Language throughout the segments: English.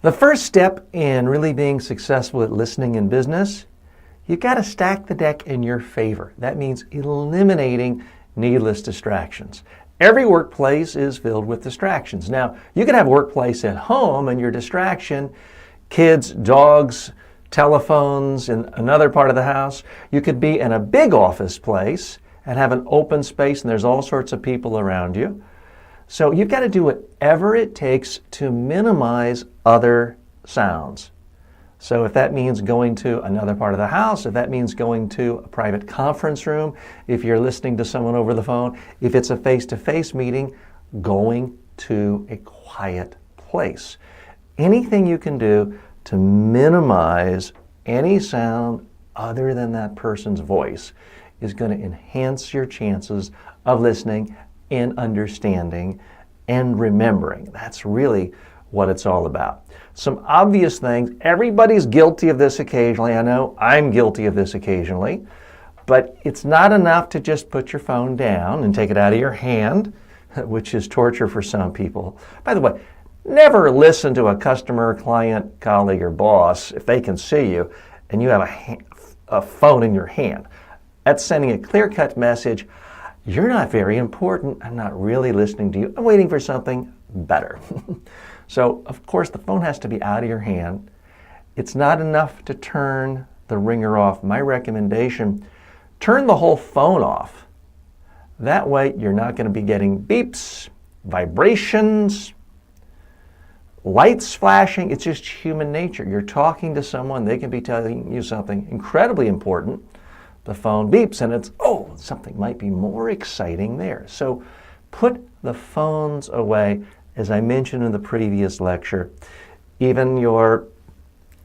The first step in really being successful at listening in business, you've got to stack the deck in your favor. That means eliminating needless distractions. Every workplace is filled with distractions. Now, you can have a workplace at home and your distraction, kids, dogs, telephones in another part of the house. You could be in a big office place and have an open space and there's all sorts of people around you. So you've got to do whatever it takes to minimize other sounds. So if that means going to another part of the house, if that means going to a private conference room, if you're listening to someone over the phone, if it's a face-to-face meeting, going to a quiet place. Anything you can do to minimize any sound other than that person's voice is going to enhance your chances of listening and understanding and remembering. That's really what it's all about. Some obvious things, everybody's guilty of this occasionally. I know I'm guilty of this occasionally, but it's not enough to just put your phone down and take it out of your hand, which is torture for some people. By the way, never listen to a customer, client, colleague, or boss if they can see you and you have a phone in your hand. That's sending a clear-cut message. You're not very important. I'm not really listening to you. I'm waiting for something better. So, of course, the phone has to be out of your hand. It's not enough to turn the ringer off. My recommendation, turn the whole phone off. That way, you're not going to be getting beeps, vibrations, lights flashing. It's just human nature. You're talking to someone. They can be telling you something incredibly important. The phone beeps and it's, oh, something might be more exciting there. So put the phones away. As I mentioned in the previous lecture, even your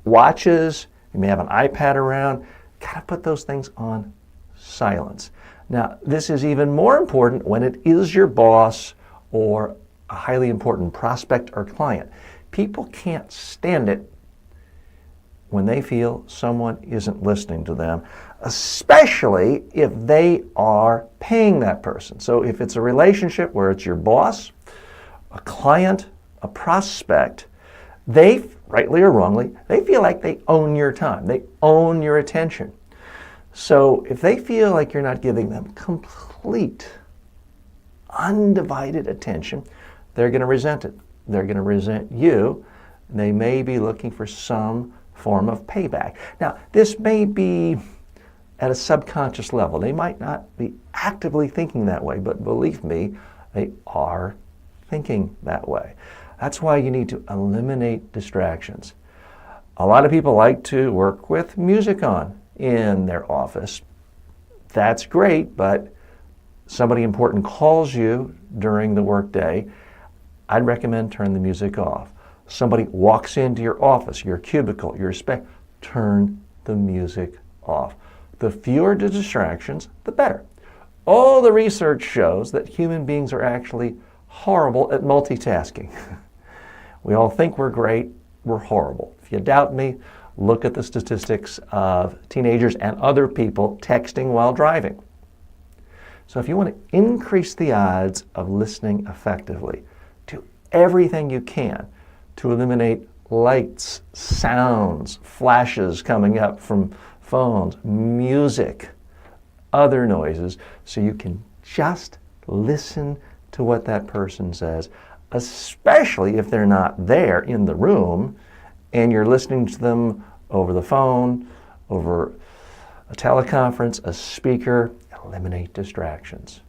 watches, you may have an iPad around, gotta put those things on silence. Now, this is even more important when it is your boss or a highly important prospect or client. People can't stand it when they feel someone isn't listening to them, especially if they are paying that person. So if it's a relationship where it's your boss, a client, a prospect, they, rightly or wrongly, they feel like they own your time. They own your attention. So if they feel like you're not giving them complete, undivided attention, they're going to resent it. They're going to resent you. They may be looking for some form of payback. Now, this may be at a subconscious level. They might not be actively thinking that way, but believe me, they are thinking that way. That's why you need to eliminate distractions. A lot of people like to work with music on in their office. That's great, but somebody important calls you during the workday, I'd recommend turn the music off. Somebody walks into your office, your cubicle, your space, turn the music off. The fewer the distractions, the better. All the research shows that human beings are actually horrible at multitasking. We all think we're great, we're horrible. If you doubt me, look at the statistics of teenagers and other people texting while driving. So if you want to increase the odds of listening effectively, do everything you can to eliminate lights, sounds, flashes coming up from phones, music, other noises, so you can just listen to what that person says, especially if they're not there in the room and you're listening to them over the phone, over a teleconference, a speaker. Eliminate distractions.